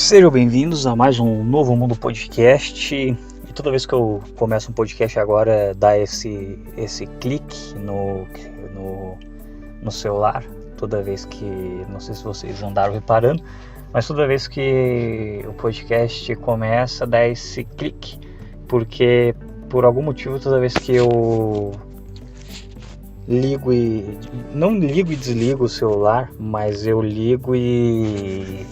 Sejam bem-vindos a mais um Novo Mundo Podcast. E toda vez que eu começo um podcast agora dá esse clique no celular. Toda vez que, não sei se vocês andaram reparando, mas toda vez que o podcast começa dá esse clique. Porque por algum motivo toda vez que eu não ligo e desligo o celular, mas eu ligo e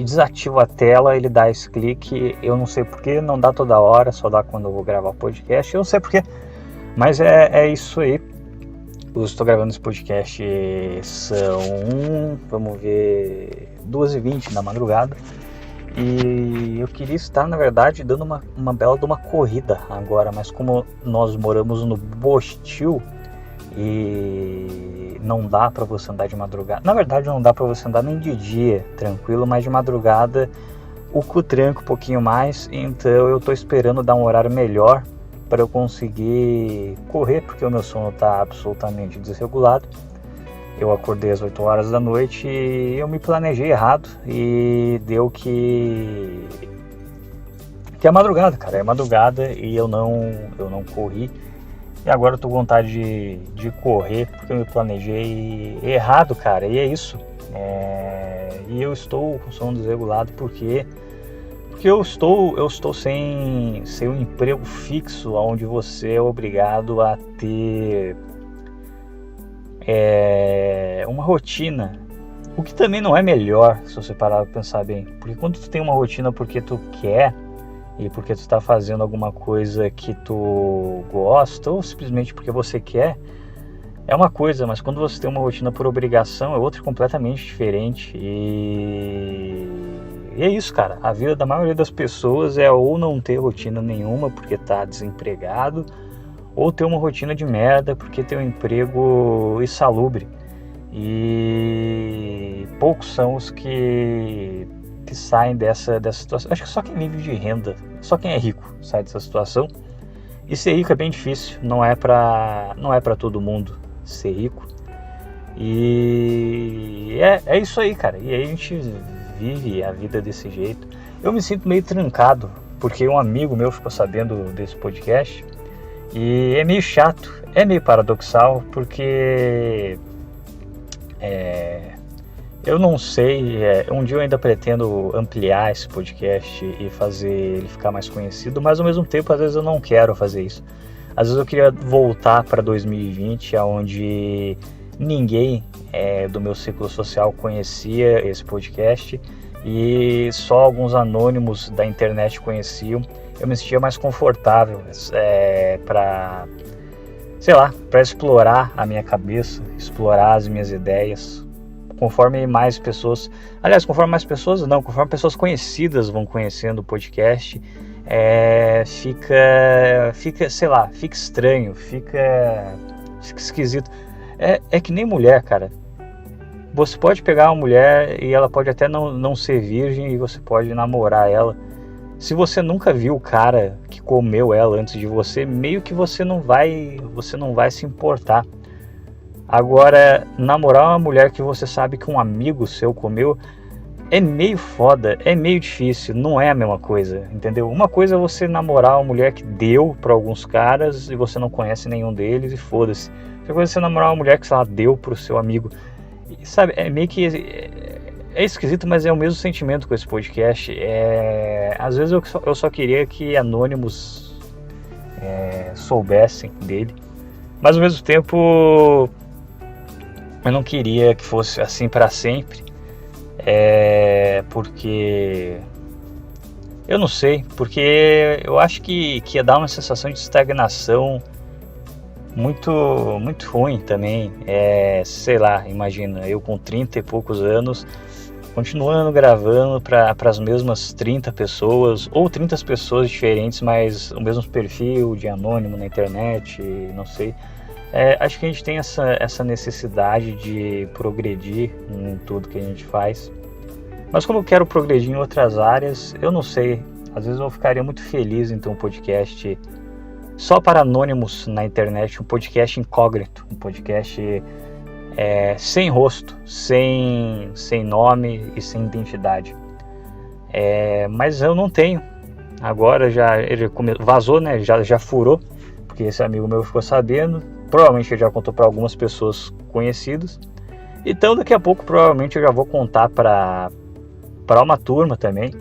desativo a tela, ele dá esse clique. Eu não sei porquê, não dá toda hora, só dá quando eu vou gravar podcast. Eu não sei porquê, mas é isso aí. Eu estou gravando esse podcast, são, vamos ver, 2h20 da madrugada. E eu queria estar, na verdade, dando uma bela de uma corrida agora, mas como nós moramos no Bostil e não dá para você andar de madrugada, na verdade não dá para você andar nem de dia, tranquilo, mas de madrugada o cu tranca um pouquinho mais, então eu tô esperando dar um horário melhor para eu conseguir correr, porque o meu sono tá absolutamente desregulado. Eu acordei às 8 horas da noite e eu me planejei errado e deu que é madrugada, cara, é madrugada e eu não corri. E agora eu tô com vontade de correr porque eu me planejei errado, cara, e é isso. E eu estou com sono desregulado porque eu estou sem um emprego fixo onde você é obrigado a ter uma rotina, o que também não é melhor se você parar para pensar bem, porque quando tu tem uma rotina porque tu quer e porque tu está fazendo alguma coisa que tu gosta ou simplesmente porque você quer, é uma coisa, mas quando você tem uma rotina por obrigação é outra completamente diferente. E é isso, cara, a vida da maioria das pessoas é ou não ter rotina nenhuma porque tá desempregado, ou ter uma rotina de merda porque tem um emprego insalubre. E poucos são os que saem dessa situação. Acho que só quem vive de renda, só quem é rico sai dessa situação. E ser rico é bem difícil, não é pra todo mundo ser rico. E é isso aí, cara. E aí a gente vive a vida desse jeito. Eu me sinto meio trancado porque um amigo meu ficou sabendo desse podcast. E é meio chato, é meio paradoxal, porque eu não sei, um dia eu ainda pretendo ampliar esse podcast e fazer ele ficar mais conhecido, mas ao mesmo tempo às vezes eu não quero fazer isso. Às vezes eu queria voltar para 2020, onde ninguém do meu ciclo social conhecia esse podcast e só alguns anônimos da internet conheciam. Eu me sentia mais confortável para explorar a minha cabeça, explorar as minhas ideias. Conforme mais pessoas conhecidas vão conhecendo o podcast, fica estranho, fica esquisito. É que nem mulher, cara. Você pode pegar uma mulher e ela pode até não ser virgem e você pode namorar ela. Se você nunca viu o cara que comeu ela antes de você, meio que você não vai se importar. Agora, namorar uma mulher que você sabe que um amigo seu comeu é meio foda, é meio difícil, não é a mesma coisa, entendeu? Uma coisa é você namorar uma mulher que deu pra alguns caras e você não conhece nenhum deles e foda-se. Outra coisa é você namorar uma mulher que, sei lá, deu pro seu amigo. E, sabe, é meio que... É esquisito, mas é o mesmo sentimento com esse podcast. Às vezes eu só queria que anônimos soubessem dele, mas ao mesmo tempo eu não queria que fosse assim para sempre, porque eu não sei, porque eu acho que ia dar uma sensação de estagnação muito, muito ruim também. Sei lá, imagina, eu com 30 e poucos anos continuando gravando para as mesmas 30 pessoas, ou 30 pessoas diferentes, mas o mesmo perfil de anônimo na internet, não sei. Acho que a gente tem essa necessidade de progredir em tudo que a gente faz. Mas como eu quero progredir em outras áreas, eu não sei. Às vezes eu ficaria muito feliz em ter um podcast só para anônimos na internet, um podcast incógnito, um podcast sem rosto, sem nome e sem identidade. Mas eu não tenho. Agora ele vazou, né? Já furou, porque esse amigo meu ficou sabendo. Provavelmente ele já contou para algumas pessoas conhecidas. Então daqui a pouco provavelmente eu já vou contar para uma turma também.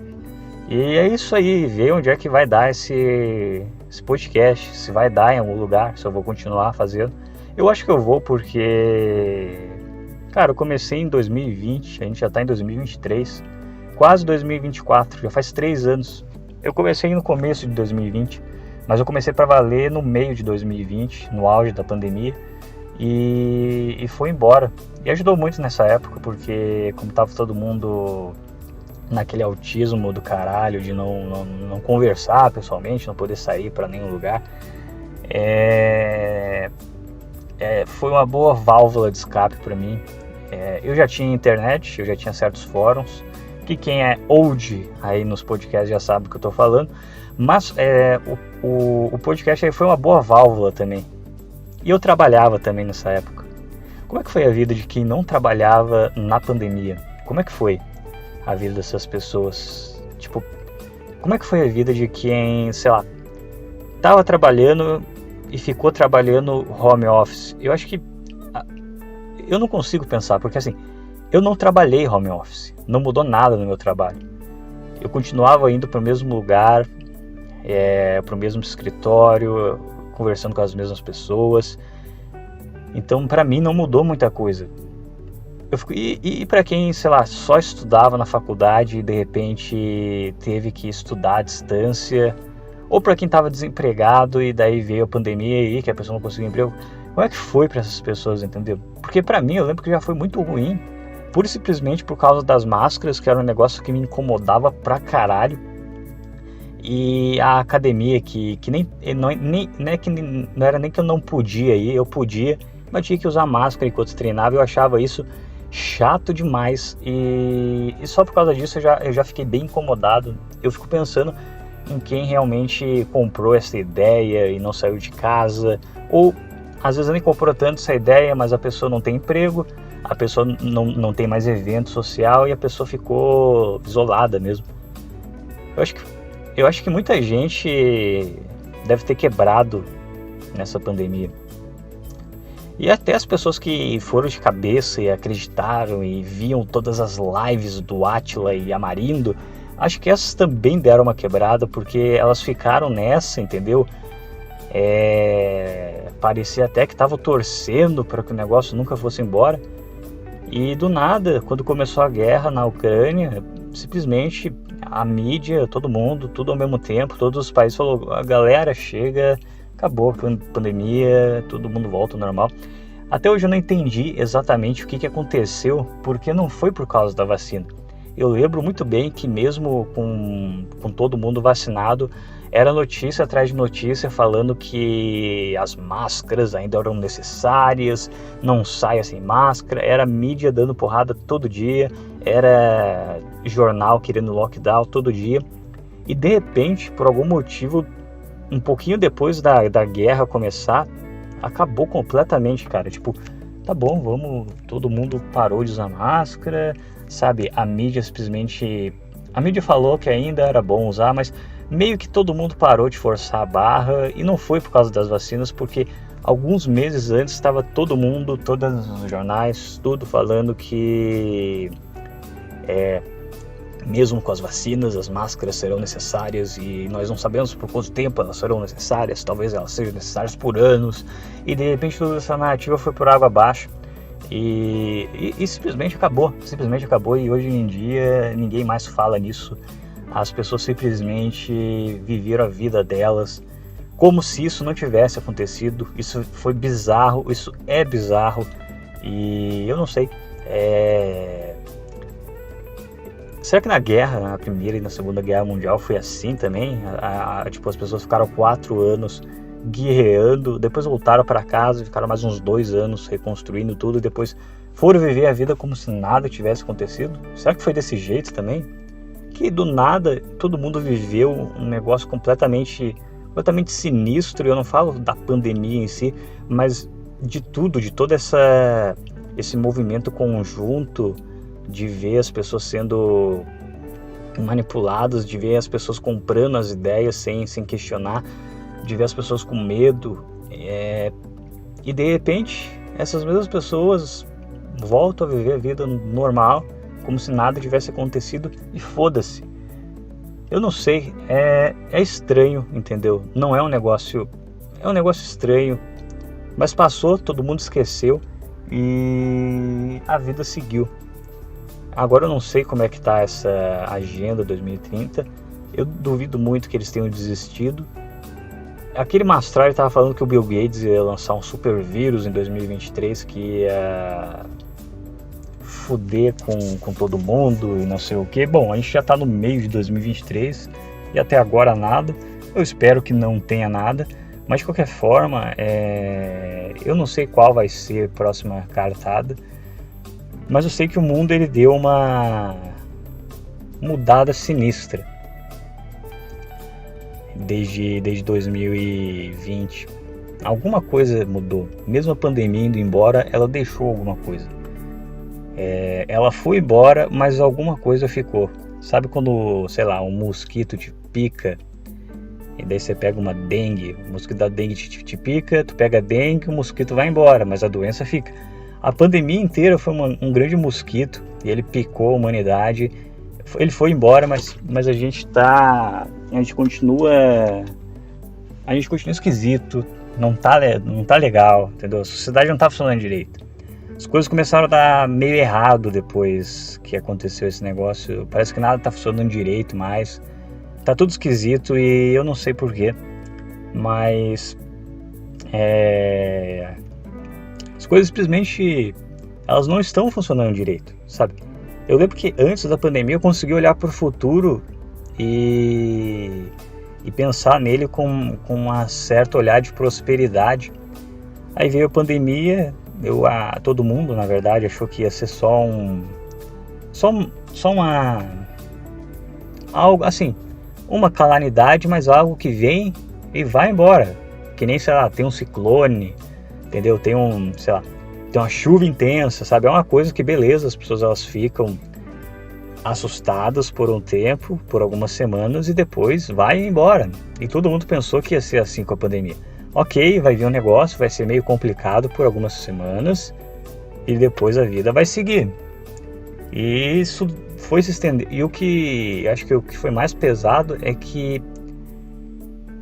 E é isso aí, ver onde é que vai dar esse podcast, se vai dar em algum lugar, se eu vou continuar fazendo. Eu acho que eu vou porque, cara, eu comecei em 2020, a gente já está em 2023, quase 2024, já faz 3 anos. Eu comecei no começo de 2020, mas eu comecei para valer no meio de 2020, no auge da pandemia, e foi embora. E ajudou muito nessa época, porque como estava todo mundo naquele autismo do caralho, de não conversar pessoalmente, não poder sair para nenhum lugar, foi uma boa válvula de escape para mim. Eu já tinha internet, eu já tinha certos fóruns, que quem é old aí nos podcasts já sabe do que eu estou falando, mas o podcast aí foi uma boa válvula também. E eu trabalhava também nessa época. Como é que foi a vida de quem não trabalhava na pandemia? Como é que foi a vida dessas pessoas? Tipo, como é que foi a vida de quem, sei lá, estava trabalhando e ficou trabalhando home office? Eu acho que eu não consigo pensar, porque assim, eu não trabalhei home office, não mudou nada no meu trabalho. Eu continuava indo para o mesmo lugar, para o mesmo escritório, conversando com as mesmas pessoas. Então, para mim, não mudou muita coisa. E para quem, sei lá, só estudava na faculdade e de repente teve que estudar à distância, ou para quem estava desempregado e daí veio a pandemia aí, que a pessoa não conseguiu emprego, como é que foi para essas pessoas, entendeu? Porque para mim, eu lembro que já foi muito ruim, pura e simplesmente por causa das máscaras, que era um negócio que me incomodava pra caralho. E a academia, que não era nem que eu não podia ir, eu podia, mas tinha que usar máscara enquanto treinava. Eu achava isso chato demais, e só por causa disso eu já fiquei bem incomodado. Eu fico pensando em quem realmente comprou essa ideia e não saiu de casa, ou às vezes nem comprou tanto essa ideia, mas a pessoa não tem emprego, a pessoa não tem mais evento social e a pessoa ficou isolada mesmo. Eu acho que muita gente deve ter quebrado nessa pandemia. E até as pessoas que foram de cabeça e acreditaram e viam todas as lives do Átila e Amarindo, acho que essas também deram uma quebrada, porque elas ficaram nessa, entendeu? Parecia até que estavam torcendo para que o negócio nunca fosse embora. E do nada, quando começou a guerra na Ucrânia, simplesmente a mídia, todo mundo, tudo ao mesmo tempo, todos os países falou: a galera chega, acabou a pandemia, todo mundo volta ao normal. Até hoje eu não entendi exatamente o que aconteceu, porque não foi por causa da vacina. Eu lembro muito bem que mesmo com todo mundo vacinado, era notícia atrás de notícia falando que as máscaras ainda eram necessárias, não saia sem máscara, era mídia dando porrada todo dia, era jornal querendo lockdown todo dia. E de repente, por algum motivo, um pouquinho depois da guerra começar, acabou completamente, cara. Tipo, tá bom, todo mundo parou de usar máscara, sabe? A mídia simplesmente... A mídia falou que ainda era bom usar, mas meio que todo mundo parou de forçar a barra, e não foi por causa das vacinas, porque alguns meses antes estava todo mundo, todos os jornais, tudo falando que mesmo com as vacinas, as máscaras serão necessárias, e nós não sabemos por quanto tempo elas serão necessárias, talvez elas sejam necessárias por anos, e de repente toda essa narrativa foi por água abaixo, e simplesmente acabou, e hoje em dia ninguém mais fala nisso. As pessoas simplesmente viveram a vida delas como se isso não tivesse acontecido. Isso foi bizarro, isso é bizarro, e eu não sei, será que na Primeira e na Segunda Guerra Mundial foi assim também? Tipo, as pessoas ficaram 4 anos guerreando, depois voltaram para casa, ficaram mais uns 2 anos reconstruindo tudo, e depois foram viver a vida como se nada tivesse acontecido? Será que foi desse jeito também? Que do nada todo mundo viveu um negócio completamente sinistro. Eu não falo da pandemia em si, mas de tudo, de toda essa esse movimento conjunto de ver as pessoas sendo manipuladas, de ver as pessoas comprando as ideias sem questionar, de ver as pessoas com medo, e de repente essas mesmas pessoas voltam a viver a vida normal, como se nada tivesse acontecido, e foda-se. Eu não sei, é estranho, entendeu? Não é um negócio estranho, mas passou, todo mundo esqueceu e a vida seguiu. Agora eu não sei como é que tá essa agenda 2030. Eu duvido muito que eles tenham desistido. Aquele Mastral estava falando que o Bill Gates ia lançar um super vírus em 2023 que ia fuder com todo mundo e não sei o que. Bom, a gente já está no meio de 2023 e até agora nada. Eu espero que não tenha nada, mas de qualquer forma, eu não sei qual vai ser a próxima cartada. Mas eu sei que o mundo ele deu uma mudada sinistra desde 2020. Alguma coisa mudou. Mesmo a pandemia indo embora, ela deixou alguma coisa. Ela foi embora, mas alguma coisa ficou. Sabe quando, sei lá, um mosquito te pica e daí você pega uma dengue, o mosquito da dengue te pica, tu pega a dengue, o mosquito vai embora, mas a doença fica. A pandemia inteira foi um grande mosquito e ele picou a humanidade. Ele foi embora, mas a gente continua esquisito, não tá legal, entendeu? A sociedade não tá funcionando direito. As coisas começaram a dar meio errado depois que aconteceu esse negócio. Parece que nada tá funcionando direito mais. Tá tudo esquisito e eu não sei porquê, mas as coisas simplesmente elas não estão funcionando direito, sabe? Eu lembro que antes da pandemia eu consegui olhar para o futuro e pensar nele com um certo olhar de prosperidade. Aí veio a pandemia, todo mundo na verdade achou que ia ser só algo assim, uma calamidade, mas algo que vem e vai embora, que nem, sei lá, tem um ciclone, entendeu? Tem uma chuva intensa, sabe? É uma coisa que, beleza, as pessoas elas ficam assustadas por um tempo, por algumas semanas, e depois vai embora. E todo mundo pensou que ia ser assim com a pandemia. Ok, vai vir um negócio, vai ser meio complicado por algumas semanas, e depois a vida vai seguir. E isso foi se estender. E acho que o que foi mais pesado é que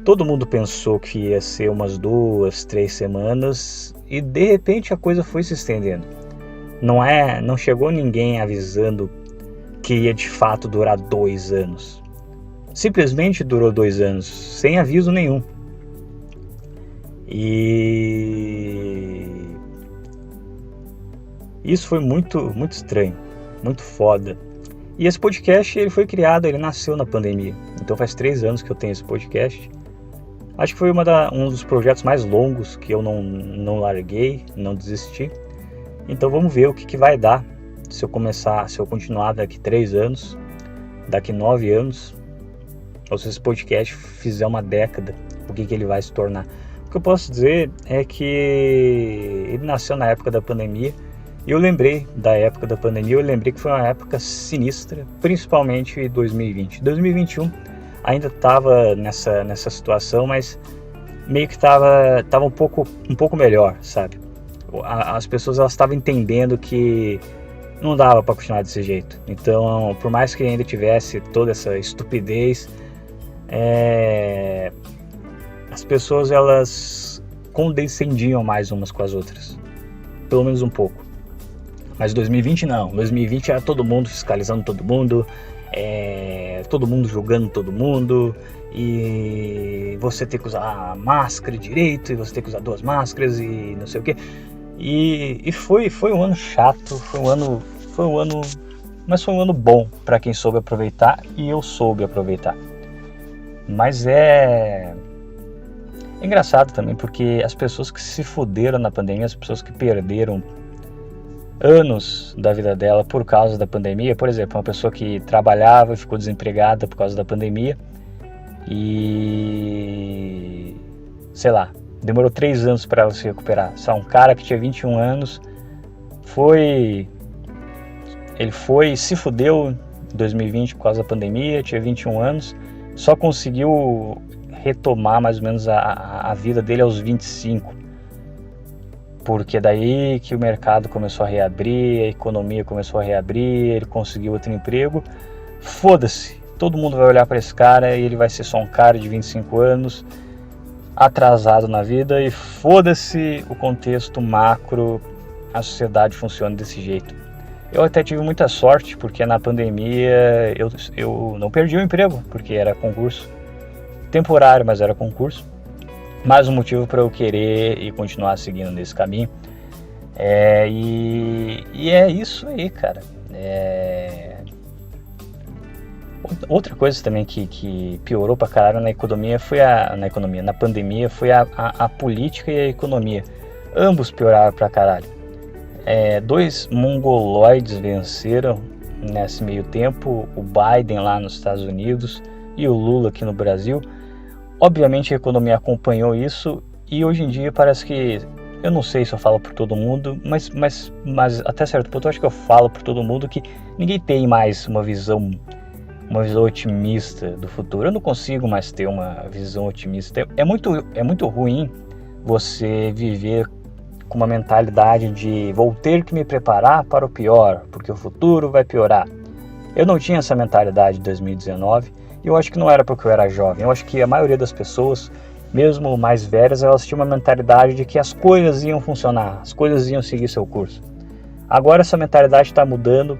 todo mundo pensou que ia ser umas 2, 3 semanas e de repente a coisa foi se estendendo. Não chegou ninguém avisando que ia de fato durar 2 anos. Simplesmente durou 2 anos, sem aviso nenhum. E isso foi muito, muito estranho, muito foda. E esse podcast ele foi criado, ele nasceu na pandemia. Então faz 3 anos que eu tenho esse podcast. Acho que foi um dos projetos mais longos que eu não larguei, não desisti. Então vamos ver o que vai dar se eu continuar daqui 3 anos, daqui 9 anos, ou se esse podcast fizer uma década, o que ele vai se tornar. O que eu posso dizer é que ele nasceu na época da pandemia. E eu lembrei da época da pandemia, eu lembrei que foi uma época sinistra, principalmente 2020. 2021 ainda estava nessa situação, mas meio que estava um pouco melhor, sabe? As pessoas elas estavam entendendo que não dava para continuar desse jeito. Então, por mais que ainda tivesse toda essa estupidez, as pessoas elas condescendiam mais umas com as outras, pelo menos um pouco. Mas 2020 não, 2020 era todo mundo fiscalizando todo mundo, todo mundo julgando todo mundo, e você ter que usar máscara direito, e você ter que usar 2 máscaras e não sei o que. E foi um ano chato, mas foi um ano bom para quem soube aproveitar, e eu soube aproveitar. Mas é engraçado também, porque as pessoas que se fuderam na pandemia, as pessoas que perderam anos da vida dela por causa da pandemia, por exemplo, uma pessoa que trabalhava e ficou desempregada por causa da pandemia e, sei lá, demorou 3 anos para ela se recuperar. Só um cara que tinha 21 anos se fudeu em 2020 por causa da pandemia, tinha 21 anos, só conseguiu retomar mais ou menos a vida dele aos 25, porque daí que o mercado começou a reabrir, a economia começou a reabrir, ele conseguiu outro emprego. Foda-se, todo mundo vai olhar para esse cara e ele vai ser só um cara de 25 anos, atrasado na vida, e foda-se o contexto macro, a sociedade funciona desse jeito. Eu até tive muita sorte, porque na pandemia eu não perdi o emprego, porque era concurso temporário, mas era concurso. Mais um motivo para eu querer e continuar seguindo nesse caminho. E é isso aí, cara. Outra coisa também que piorou pra caralho na pandemia foi a política e a economia. Ambos pioraram pra caralho. Dois mongoloides venceram nesse meio tempo, o Biden lá nos Estados Unidos e o Lula aqui no Brasil. Obviamente a economia acompanhou isso e hoje em dia parece que, eu não sei se eu falo por todo mundo, mas até certo ponto eu acho que eu falo por todo mundo que ninguém tem mais uma visão otimista do futuro. Eu não consigo mais ter uma visão otimista. É muito ruim você viver com uma mentalidade de vou ter que me preparar para o pior, porque o futuro vai piorar. Eu não tinha essa mentalidade em 2019 e eu acho que não era porque eu era jovem. Eu acho que a maioria das pessoas, mesmo mais velhas, elas tinham uma mentalidade de que as coisas iam funcionar, as coisas iam seguir seu curso. Agora essa mentalidade está mudando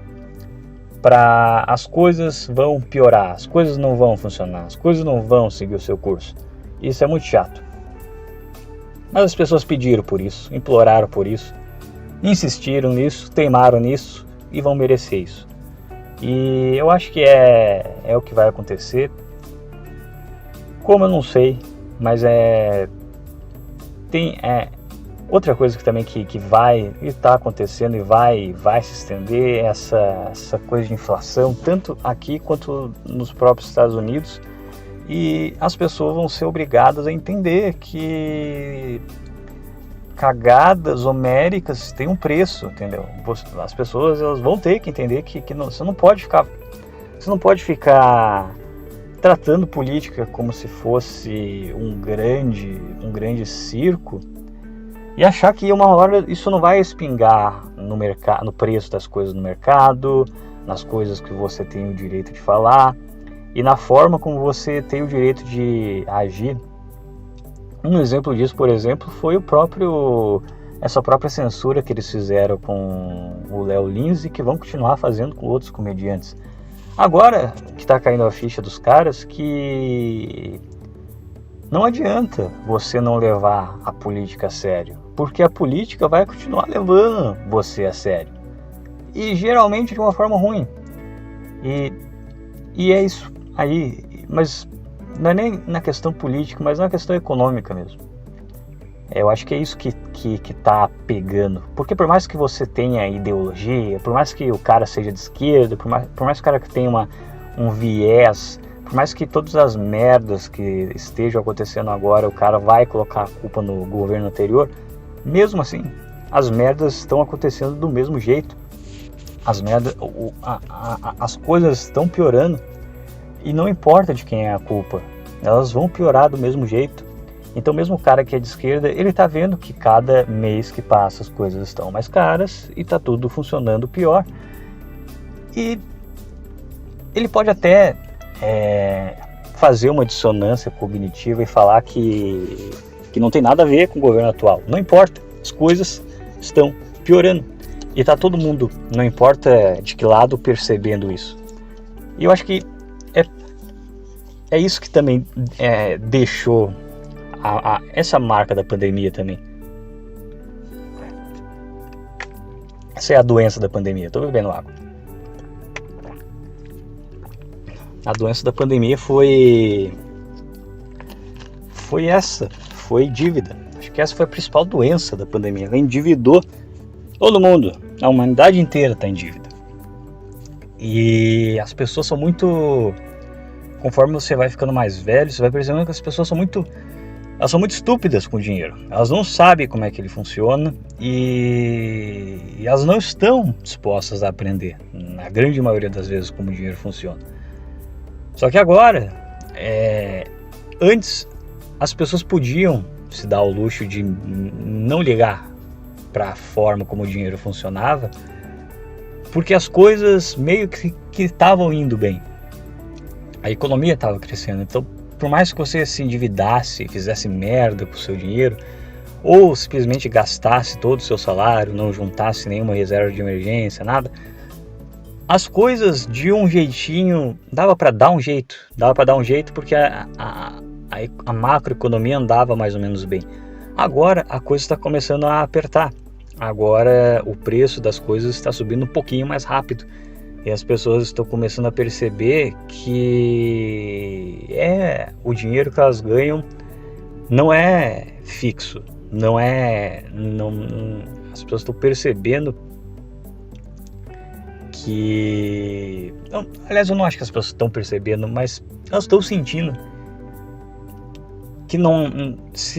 para as coisas vão piorar, as coisas não vão funcionar, as coisas não vão seguir o seu curso. Isso é muito chato. Mas as pessoas pediram por isso, imploraram por isso, insistiram nisso, teimaram nisso e vão merecer isso. E eu acho que é o que vai acontecer. Como eu não sei, mas outra coisa que também que vai estar acontecendo e vai se estender é essa coisa de inflação, tanto aqui quanto nos próprios Estados Unidos. E as pessoas vão ser obrigadas a entender que cagadas homéricas têm um preço, entendeu? As pessoas elas vão ter que entender que você não pode ficar tratando política como se fosse um grande circo e achar que uma hora isso não vai espingar no preço das coisas no mercado, nas coisas que você tem o direito de falar e na forma como você tem o direito de agir. Um exemplo disso, por exemplo, foi essa própria censura que eles fizeram com o Léo Lins e que vão continuar fazendo com outros comediantes. Agora que está caindo a ficha dos caras que não adianta você não levar a política a sério, porque a política vai continuar levando você a sério. E geralmente de uma forma ruim. E é isso aí, mas não é nem na questão política, mas na questão econômica mesmo. Eu acho que é isso que tá pegando. Porque por mais que você tenha ideologia, por mais que o cara seja de esquerda, por mais que o cara tenha um viés, por mais que todas as merdas que estejam acontecendo agora, o cara vai colocar a culpa no governo anterior, mesmo assim, as merdas estão acontecendo do mesmo jeito. As coisas estão piorando e não importa de quem é a culpa, elas vão piorar do mesmo jeito. Então mesmo o cara que é de esquerda, ele está vendo que cada mês que passa as coisas estão mais caras e está tudo funcionando pior. E ele pode até fazer uma dissonância cognitiva e falar que não tem nada a ver com o governo atual. Não importa, as coisas estão piorando. E está todo mundo, não importa de que lado, percebendo isso. E eu acho que é isso que também deixou essa marca da pandemia também. Essa é a doença da pandemia. Estou bebendo água. A doença da pandemia foi dívida. Acho que essa foi a principal doença da pandemia. Ela endividou todo mundo. A humanidade inteira está em dívida. E as pessoas são muito... Conforme você vai ficando mais velho, você vai percebendo que as pessoas são muito elas são muito estúpidas com o dinheiro. Elas não sabem como é que ele funciona e elas não estão dispostas a aprender, na grande maioria das vezes, como o dinheiro funciona. Só que agora, antes, as pessoas podiam se dar ao luxo de não ligar para a forma como o dinheiro funcionava, porque as coisas meio que estavam indo bem. A economia estava crescendo, então por mais que você se endividasse, fizesse merda com o seu dinheiro, ou simplesmente gastasse todo o seu salário, não juntasse nenhuma reserva de emergência, nada, as coisas de um jeitinho, dava para dar um jeito porque a macroeconomia andava mais ou menos bem. Agora a coisa está começando a apertar, agora o preço das coisas está subindo um pouquinho mais rápido. E as pessoas estão começando a perceber que o dinheiro que elas ganham não é fixo, as pessoas estão percebendo que... Não, aliás, eu não acho que as pessoas estão percebendo, mas elas estão sentindo que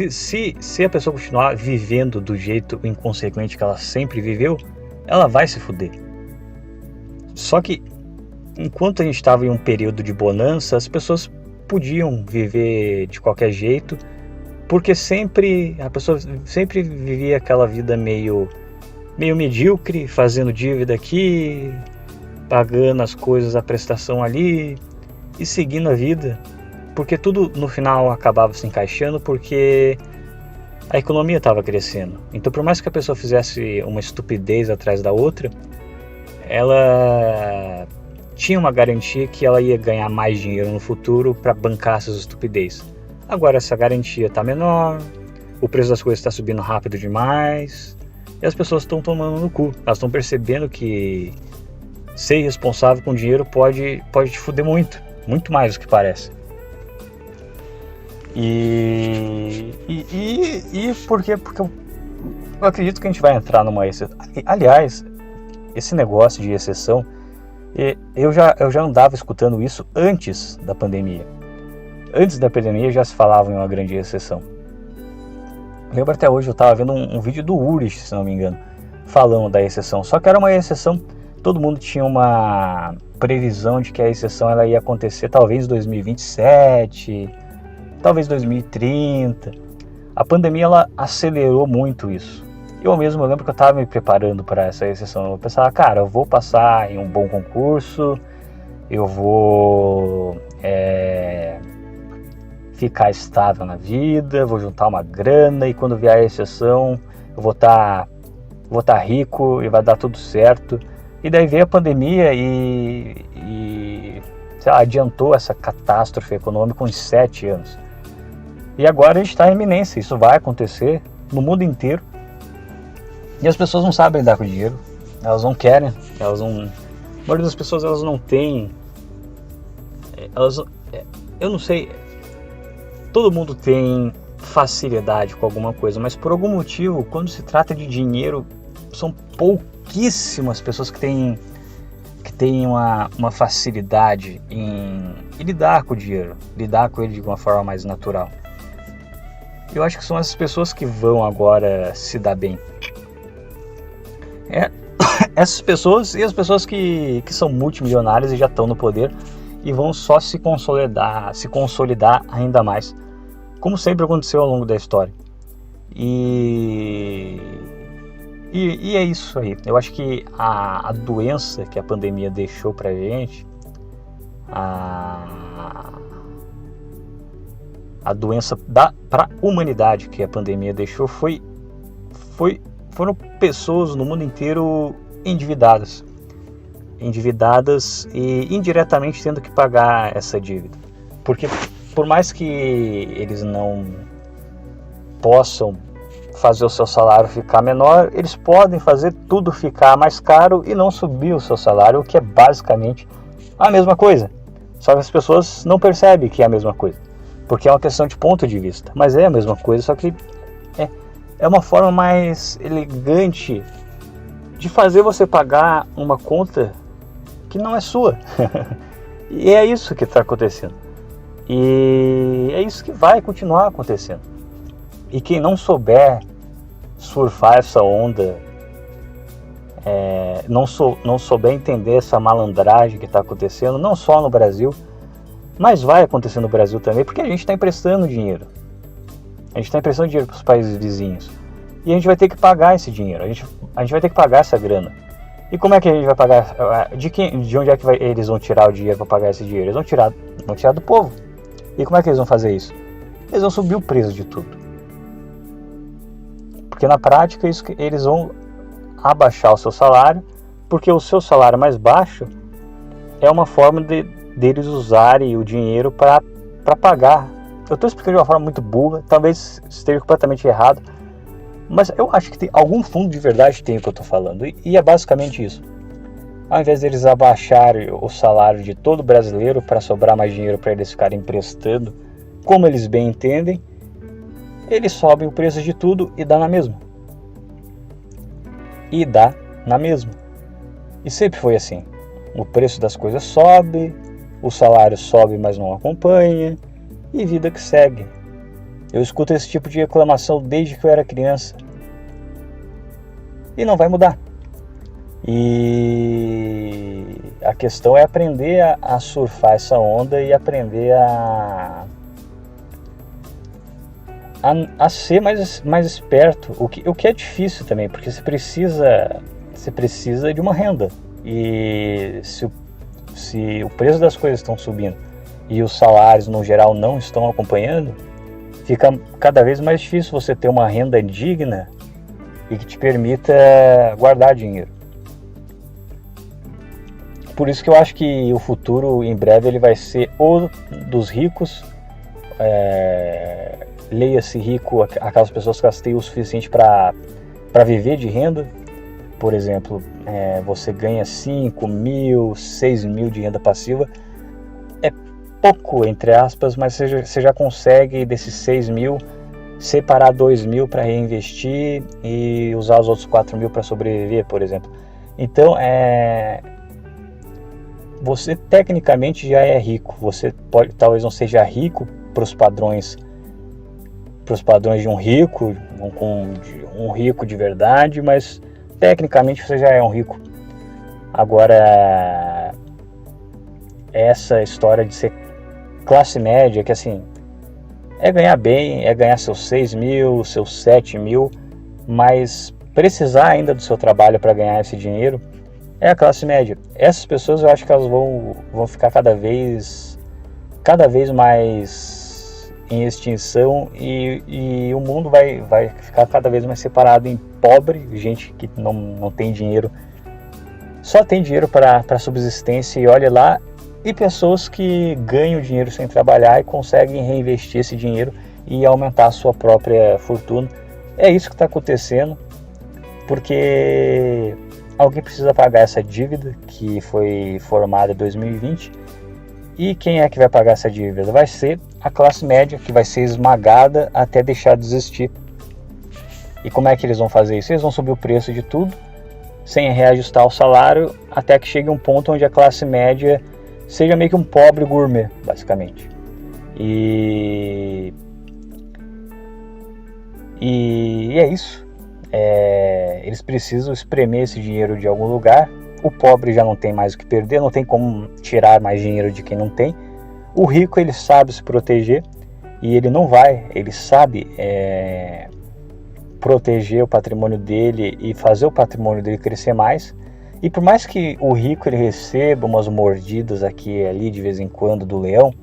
se a pessoa continuar vivendo do jeito inconsequente que ela sempre viveu, ela vai se fuder. Só que, enquanto a gente estava em um período de bonança, as pessoas podiam viver de qualquer jeito, porque a pessoa sempre vivia aquela vida meio medíocre, fazendo dívida aqui, pagando as coisas, a prestação ali, e seguindo a vida, porque tudo no final acabava se encaixando, porque a economia estava crescendo. Então, por mais que a pessoa fizesse uma estupidez atrás da outra, ela tinha uma garantia que ela ia ganhar mais dinheiro no futuro para bancar essas estupidez. Agora essa garantia está menor, o preço das coisas está subindo rápido demais e as pessoas estão tomando no cu. Elas estão percebendo que ser irresponsável com dinheiro pode te fuder muito mais do que parece. E por quê? Porque eu acredito que a gente vai entrar numa exceção. Aliás, esse negócio de exceção, eu já andava escutando isso antes da pandemia. Antes da pandemia já se falava em uma grande exceção. Lembro até hoje, eu estava vendo um vídeo do Urich, se não me engano, falando da exceção. Só que era uma exceção, todo mundo tinha uma previsão de que a exceção ela ia acontecer talvez em 2027, talvez 2030. A pandemia ela acelerou muito isso. Eu lembro que eu estava me preparando para essa exceção. Eu pensava, cara, eu vou passar em um bom concurso, eu vou ficar estável na vida, vou juntar uma grana e quando vier a exceção eu vou estar rico e vai dar tudo certo. E daí veio a pandemia e sei lá, adiantou essa catástrofe econômica uns 7 anos. E agora a gente está em iminência, isso vai acontecer no mundo inteiro. E as pessoas não sabem lidar com o dinheiro, elas não querem, a maioria das pessoas elas não têm, eu não sei, todo mundo tem facilidade com alguma coisa, mas por algum motivo, quando se trata de dinheiro, são pouquíssimas pessoas que têm uma facilidade em lidar com o dinheiro, lidar com ele de uma forma mais natural. Eu acho que são essas pessoas que vão agora se dar bem. Essas pessoas e as pessoas que são multimilionárias e já estão no poder e vão só se consolidar ainda mais, como sempre aconteceu ao longo da história. E é isso aí. Eu acho que a doença que a pandemia deixou pra gente, a doença para a humanidade que a pandemia deixou foram pessoas no mundo inteiro endividadas e indiretamente tendo que pagar essa dívida, porque por mais que eles não possam fazer o seu salário ficar menor, eles podem fazer tudo ficar mais caro e não subir o seu salário, o que é basicamente a mesma coisa, só que as pessoas não percebem que é a mesma coisa, porque é uma questão de ponto de vista, mas é a mesma coisa, só que é uma forma mais elegante de fazer você pagar uma conta que não é sua. E é isso que está acontecendo. E é isso que vai continuar acontecendo. E quem não souber surfar essa onda, não souber entender essa malandragem que está acontecendo, não só no Brasil, mas vai acontecer no Brasil também, porque a gente está emprestando dinheiro. A gente está emprestando dinheiro para os países vizinhos. E a gente vai ter que pagar esse dinheiro, a gente vai ter que pagar essa grana. E como é que a gente vai pagar? De onde é que eles vão tirar o dinheiro para pagar esse dinheiro? Eles vão tirar do povo. E como é que eles vão fazer isso? Eles vão subir o preço de tudo. Porque na prática eles vão abaixar o seu salário, porque o seu salário mais baixo é uma forma deles usarem o dinheiro para pagar. Eu estou explicando de uma forma muito burra, talvez esteja completamente errado, mas eu acho que tem algum fundo de verdade tem o que eu estou falando, e é basicamente isso. Ao invés deles abaixarem o salário de todo brasileiro para sobrar mais dinheiro para eles ficarem emprestando, como eles bem entendem, eles sobem o preço de tudo e dá na mesma. E sempre foi assim. O preço das coisas sobe, o salário sobe, mas não acompanha, e vida que segue. Eu escuto esse tipo de reclamação desde que eu era criança. E não vai mudar. E a questão é aprender a surfar essa onda e aprender a ser mais esperto, o que é difícil também, porque você precisa de uma renda, e se o preço das coisas estão subindo e os salários no geral não estão acompanhando, fica cada vez mais difícil você ter uma renda digna e que te permita guardar dinheiro. Por isso que eu acho que o futuro em breve ele vai ser o dos ricos, leia-se rico, aquelas pessoas que têm o suficiente para viver de renda. Por exemplo, você ganha 5 mil, 6 mil de renda passiva, é pouco, entre aspas, mas você já consegue desses 6 mil separar 2 mil para reinvestir e usar os outros 4 mil para sobreviver, por exemplo. Então, você tecnicamente já é rico. Você talvez não seja rico para os padrões de um rico, um rico de verdade, mas tecnicamente você já é um rico. Agora, essa história de ser classe média, que assim, é ganhar bem, é ganhar seus 6 mil, seus 7 mil, mas precisar ainda do seu trabalho para ganhar esse dinheiro, é a classe média. Essas pessoas, eu acho que elas vão ficar cada vez mais em extinção, e o mundo vai ficar cada vez mais separado em pobre, gente que não tem dinheiro, só tem dinheiro para subsistência e olha lá, e pessoas que ganham dinheiro sem trabalhar e conseguem reinvestir esse dinheiro e aumentar a sua própria fortuna. É isso que está acontecendo, porque alguém precisa pagar essa dívida que foi formada em 2020, e quem é que vai pagar essa dívida? Vai ser a classe média, que vai ser esmagada até deixar de existir. E como é que eles vão fazer isso? Eles vão subir o preço de tudo, sem reajustar o salário, até que chegue um ponto onde a classe média seja meio que um pobre gourmet, basicamente. E é isso. Eles precisam espremer esse dinheiro de algum lugar. O pobre já não tem mais o que perder, não tem como tirar mais dinheiro de quem não tem. O rico, ele sabe se proteger, e ele sabe proteger o patrimônio dele e fazer o patrimônio dele crescer mais. E por mais que o rico ele receba umas mordidas aqui e ali de vez em quando do leão,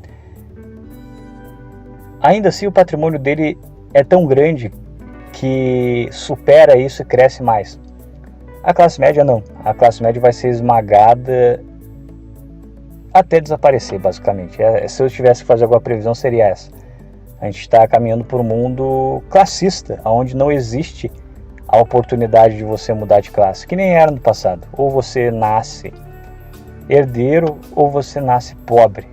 ainda assim o patrimônio dele é tão grande que supera isso e cresce mais. A classe média não. A classe média vai ser esmagada até desaparecer, basicamente. Se eu tivesse que fazer alguma previsão, seria essa. A gente está caminhando por um mundo classista, onde não existe a oportunidade de você mudar de classe, que nem era no passado. Ou você nasce herdeiro, ou você nasce pobre.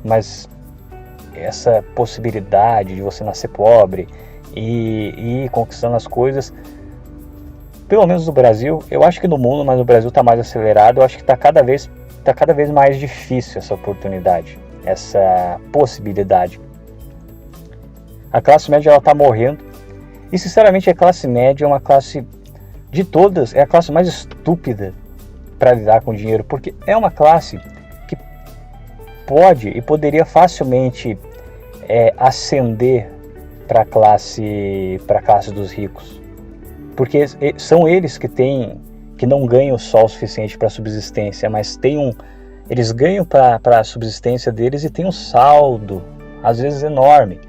Mas essa possibilidade de você nascer pobre e ir conquistando as coisas, pelo menos no Brasil, eu acho que no mundo, mas no Brasil está mais acelerado. Eu acho que está cada vez mais difícil essa oportunidade, essa possibilidade. A classe média está morrendo, E sinceramente a classe média é uma classe, de todas, é a classe mais estúpida para lidar com dinheiro, porque é uma classe que pode e poderia facilmente ascender para a classe dos ricos, porque são eles que não ganham só o suficiente para a subsistência, mas eles ganham para a subsistência deles e tem um saldo, às vezes enorme.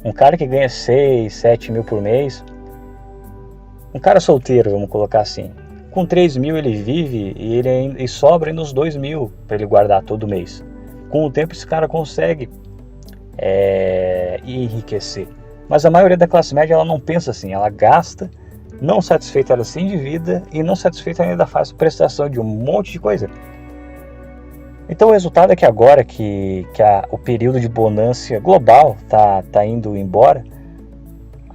Um cara que ganha 6, 7 mil por mês, um cara solteiro, vamos colocar assim, com 3 mil ele vive e sobra ainda uns 2 mil para ele guardar todo mês. Com o tempo esse cara consegue enriquecer. Mas a maioria da classe média ela não pensa assim, ela gasta, não satisfeita ela se endivida e não satisfeita ainda faz prestação de um monte de coisa. Então o resultado é que agora que o período de bonança global tá indo embora,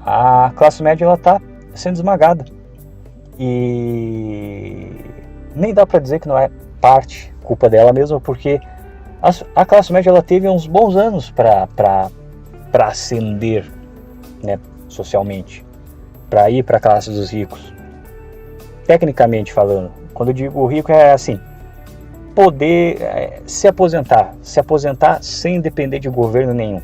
a classe média ela tá sendo esmagada. E nem dá para dizer que não é culpa dela mesmo, porque a classe média ela teve uns bons anos para ascender, né, socialmente, para ir para a classe dos ricos. Tecnicamente falando, quando eu digo rico é assim, poder se aposentar sem depender de governo nenhum,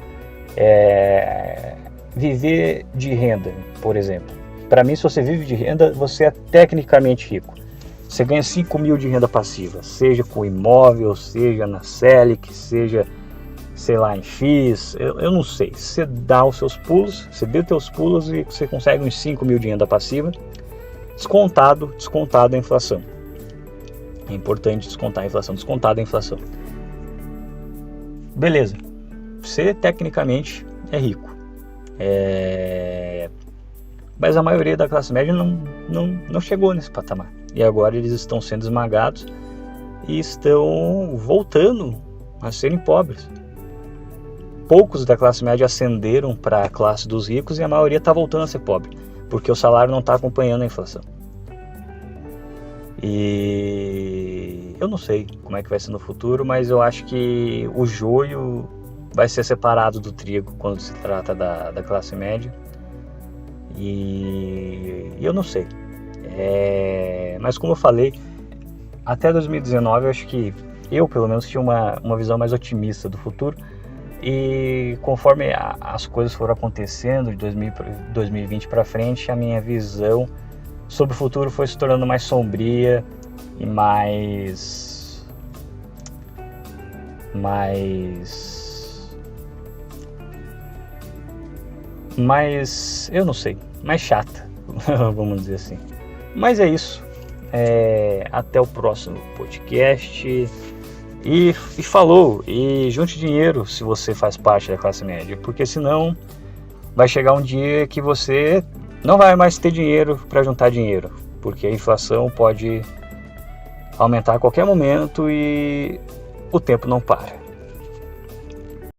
viver de renda, por exemplo. Para mim, se você vive de renda, você é tecnicamente rico. Você ganha 5 mil de renda passiva, seja com imóvel, seja na Selic, seja, sei lá, em FIIs, eu não sei. Você dá os seus pulos, você deu os seus pulos e você consegue uns 5 mil de renda passiva, descontado a inflação. É importante descontar a inflação, descontada a inflação. Beleza, você tecnicamente é rico. Mas a maioria da classe média não chegou nesse patamar. E agora eles estão sendo esmagados e estão voltando a serem pobres. Poucos da classe média ascenderam para a classe dos ricos e a maioria está voltando a ser pobre, porque o salário não está acompanhando a inflação. E eu não sei como é que vai ser no futuro, mas eu acho que o joio vai ser separado do trigo quando se trata da classe média. E eu não sei. Mas como eu falei, até 2019 eu acho que eu pelo menos tinha uma visão mais otimista do futuro. E conforme as coisas foram acontecendo de 2020 para frente, a minha visão sobre o futuro foi se tornando mais sombria e mais eu não sei, mais chata, vamos dizer assim. Mas é isso, até o próximo podcast e falou, e junte dinheiro se você faz parte da classe média, porque senão vai chegar um dia que você não vai mais ter dinheiro para juntar dinheiro, porque a inflação pode aumentar a qualquer momento e o tempo não para.